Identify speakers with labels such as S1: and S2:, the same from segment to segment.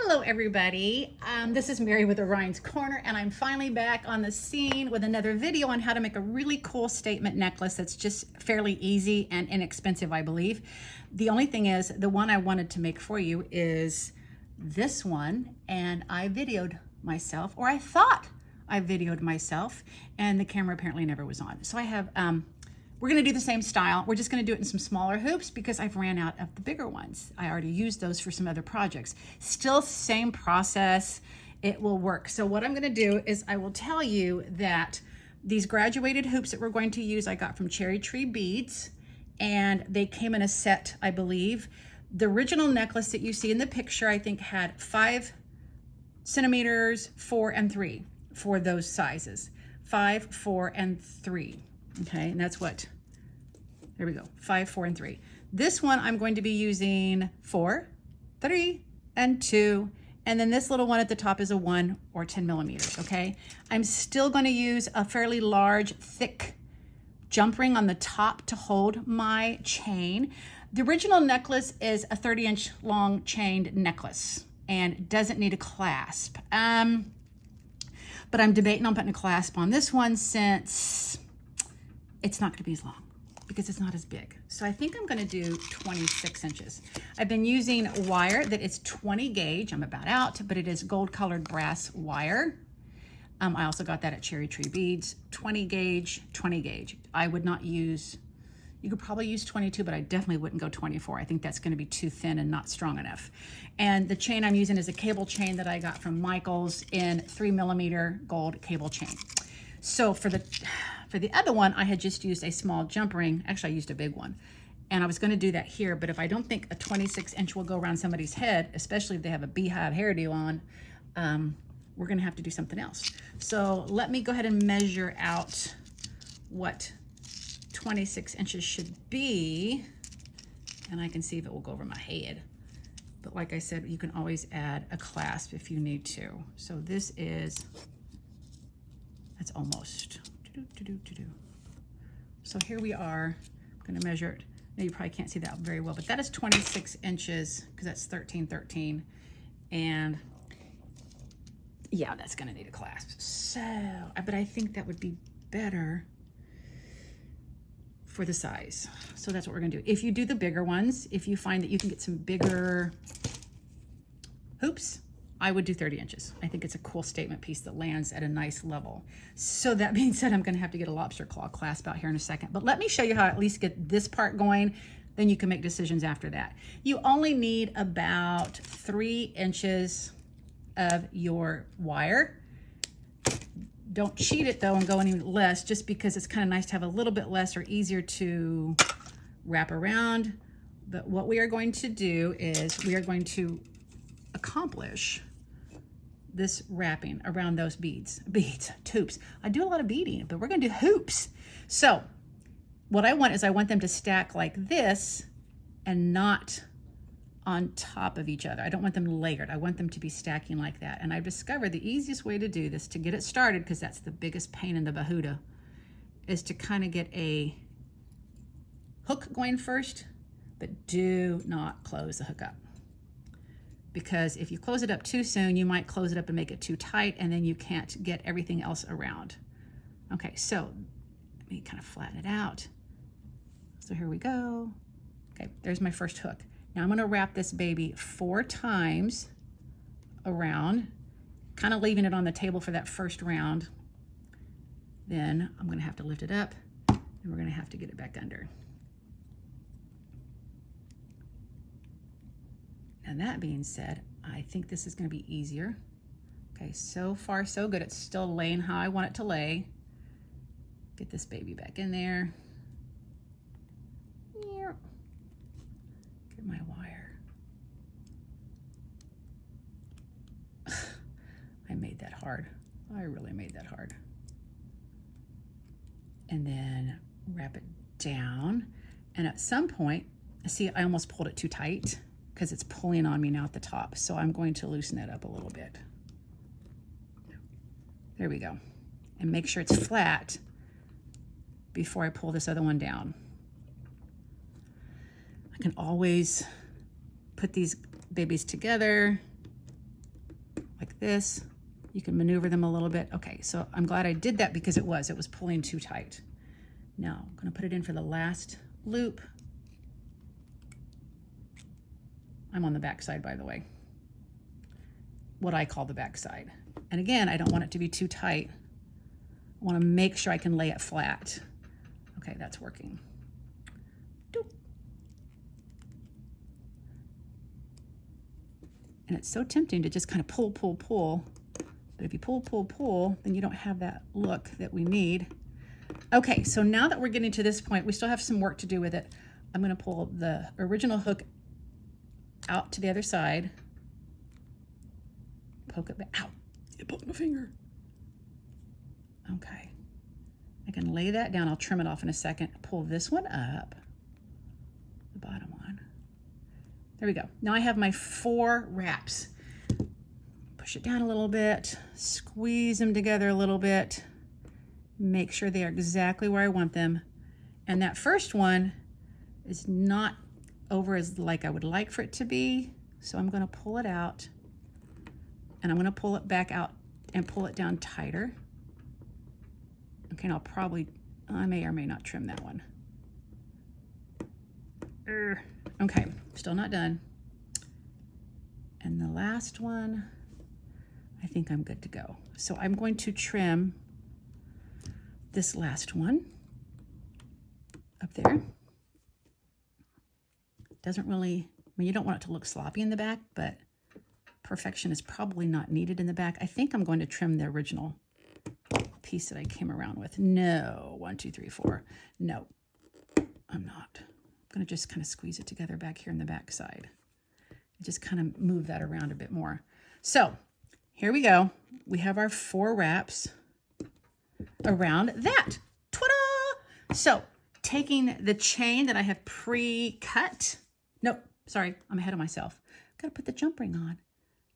S1: Hello everybody, this is Mary with Orion's Corner, and I'm finally back on the scene with another video on how to make a really cool statement necklace that's just fairly easy and inexpensive, I believe. The only thing is, the one I wanted to make for you is this one, and I videoed myself, or I thought I videoed myself, and the camera apparently never was on. So I have, we're gonna do the same style. We're just gonna do it in some smaller hoops because I've ran out of the bigger ones. I already used those for some other projects. Still same process, it will work. So what I'm gonna do is I will tell you that these graduated hoops that we're going to use, I got from Cherry Tree Beads, and they came in a set, I believe. The original necklace that you see in the picture, I think had 5 centimeters, 4 and 3 for those sizes. 5, 4, and 3. Okay, and that's what, there we go, 5, 4, and 3. This one I'm going to be using 4, 3, and 2, and then this little one at the top is a 1 or 10 millimeters, okay? I'm still going to use a fairly large, thick jump ring on the top to hold my chain. The original necklace is a 30-inch long chained necklace and doesn't need a clasp. But I'm debating on putting a clasp on this one since it's not gonna be as long because it's not as big. So I think I'm gonna do 26 inches. I've been using wire that is 20 gauge. I'm about out, but it is gold colored brass wire. I also got that at Cherry Tree Beads. 20 gauge, 20 gauge. I would not use, you could probably use 22, but I definitely wouldn't go 24. I think that's gonna be too thin and not strong enough. And the chain I'm using is a cable chain that I got from Michael's in 3 millimeter gold cable chain. So for the other one, I had just used a small jump ring. Actually, I used a big one. And I was gonna do that here, but if I don't think a 26 inch will go around somebody's head, especially if they have a beehive hairdo on, we're gonna have to do something else. So let me go ahead and measure out what 26 inches should be. And I can see if it will go over my head. But like I said, you can always add a clasp if you need to. So this is, that's almost. So here we are. I'm gonna measure it. Now you probably can't see that very well, but that is 26 inches because that's 13, 13. And yeah, that's gonna need a clasp. So, but I think that would be better for the size. So that's what we're gonna do. If you do the bigger ones, if you find that you can get some bigger hoops, I would do 30 inches. I think it's a cool statement piece that lands at a nice level. So that being said, I'm gonna have to get a lobster claw clasp out here in a second, but let me show you how to at least get this part going, then you can make decisions after that. You only need about 3 inches of your wire. Don't cheat it though and go any less, just because it's kind of nice to have a little bit less or easier to wrap around. But what we are going to do is we are going to accomplish this wrapping around those hoops. I do a lot of beading, but we're gonna do hoops. So what I want is I want them to stack like this and not on top of each other. I don't want them layered. I want them to be stacking like that. And I've discovered the easiest way to do this, to get it started, because that's the biggest pain in the Bahuda, is to kind of get a hook going first, but do not close the hook up. Because if you close it up too soon, you might close it up and make it too tight, and then you can't get everything else around. Okay, so let me kind of flatten it out. So here we go. Okay, there's my first hook. Now I'm gonna wrap this baby 4 times around, kind of leaving it on the table for that first round. Then I'm gonna have to lift it up, and we're gonna have to get it back under. And that being said, I think this is gonna be easier. Okay, so far so good. It's still laying how I want it to lay. Get this baby back in there. Get my wire. I made that hard. I really made that hard. And then wrap it down. And at some point, see, I almost pulled it too tight, because it's pulling on me now at the top. So I'm going to loosen it up a little bit. There we go. And make sure it's flat before I pull this other one down. I can always put these babies together like this. You can maneuver them a little bit. Okay, so I'm glad I did that because it was pulling too tight. Now I'm gonna put it in for the last loop. I'm on the back side, by the way. What I call the back side. And again, I don't want it to be too tight. I wanna make sure I can lay it flat. Okay, that's working. Doop. And it's so tempting to just kind of pull, pull, pull. But if you pull, pull, pull, then you don't have that look that we need. Okay, so now that we're getting to this point, we still have some work to do with it. I'm gonna pull the original hook out to the other side. Poke it back. Ow, you poked my finger. Okay, I can lay that down. I'll trim it off in a second. Pull this one up, the bottom one. There we go. Now I have my 4 wraps. Push it down a little bit, squeeze them together a little bit, make sure they are exactly where I want them. And that first one is not over as like I would like for it to be. So I'm gonna pull it out and I'm gonna pull it back out and pull it down tighter. Okay, and I may or may not trim that one. Okay, still not done. And the last one, I think I'm good to go. So I'm going to trim this last one up there. Doesn't really, I mean, you don't want it to look sloppy in the back, but perfection is probably not needed in the back. I think I'm going to trim the original piece that I came around with. No, 1, 2, 3, 4. No, I'm not. I'm gonna just kind of squeeze it together back here in the back side. Just kind of move that around a bit more. So here we go. We have our 4 wraps around that. Ta-da! So taking the chain that I have pre-cut. Nope, sorry, I'm ahead of myself. Gotta put the jump ring on.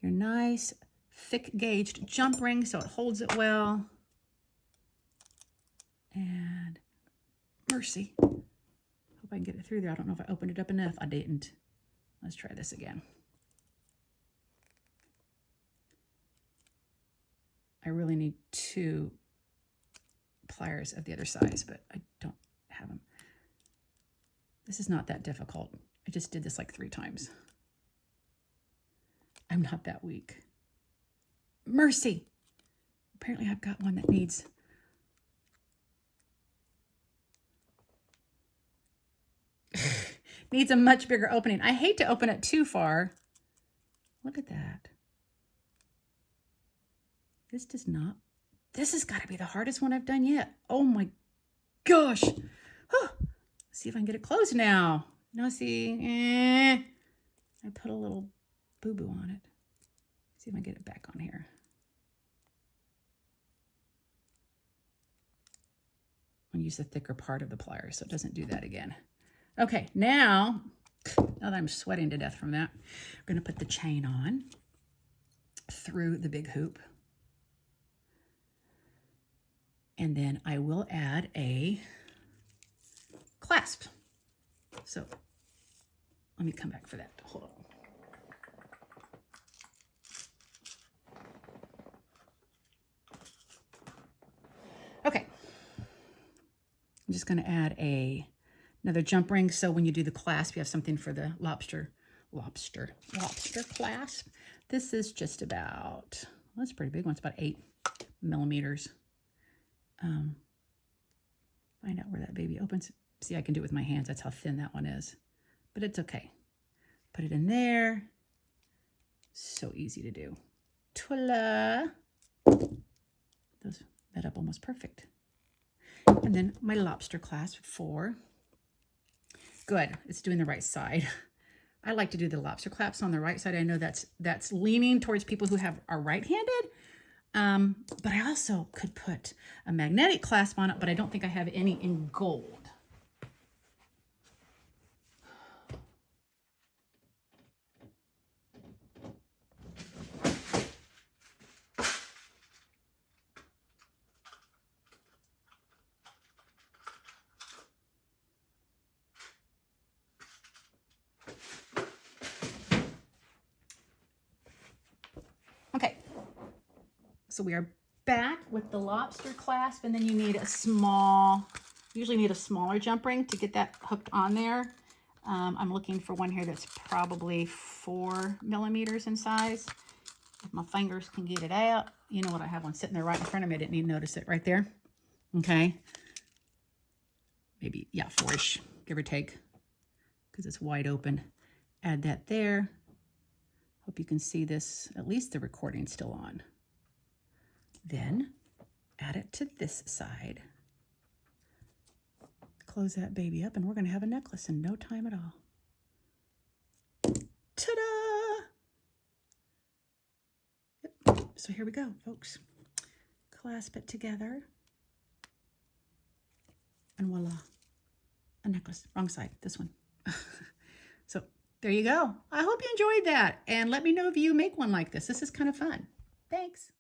S1: Your nice, thick gauged jump ring so it holds it well. And mercy. Hope I can get it through there. I don't know if I opened it up enough. I didn't. Let's try this again. I really need 2 pliers of the other size, but I don't have them. This is not that difficult. I just did this like 3 times. I'm not that weak. Mercy. Apparently I've got one that needs a much bigger opening. I hate to open it too far. Look at that. This has got to be the hardest one I've done yet. Oh my gosh. Huh. Let's see if I can get it closed now. Now see, I put a little boo-boo on it. See if I can get it back on here. I'm gonna use the thicker part of the pliers so it doesn't do that again. Okay, now that I'm sweating to death from that, we're gonna put the chain on through the big hoop. And then I will add a clasp. So let me come back for that. Hold on. Okay. I'm just going to add another jump ring. So when you do the clasp, you have something for the lobster clasp. This is just about, well, that's a pretty big one. It's about 8 millimeters. Find out where that baby opens. See, I can do it with my hands. That's how thin that one is. But it's okay. Put it in there. So easy to do. Voila. Those met up almost perfect. And then my lobster clasp 4. Good. It's doing the right side. I like to do the lobster clasps on the right side. I know that's leaning towards people who are right-handed. But I also could put a magnetic clasp on it, but I don't think I have any in gold. Okay, So we are back with the lobster clasp, and then you need usually need a smaller jump ring to get that hooked on there. I'm looking for one here that's probably 4 millimeters in size. If my fingers can get it out. You know what, I have one sitting there right in front of me. I didn't even notice it right there. Okay. Maybe, yeah, 4-ish, give or take, because it's wide open. Add that there. Hope you can see this, at least the recording's still on. Then add it to this side. Close that baby up, and we're going to have a necklace in no time at all. Ta-da! Yep. So here we go, folks. Clasp it together. And voila, a necklace. Wrong side, this one. So there you go. I hope you enjoyed that. And let me know if you make one like this. This is kind of fun. Thanks.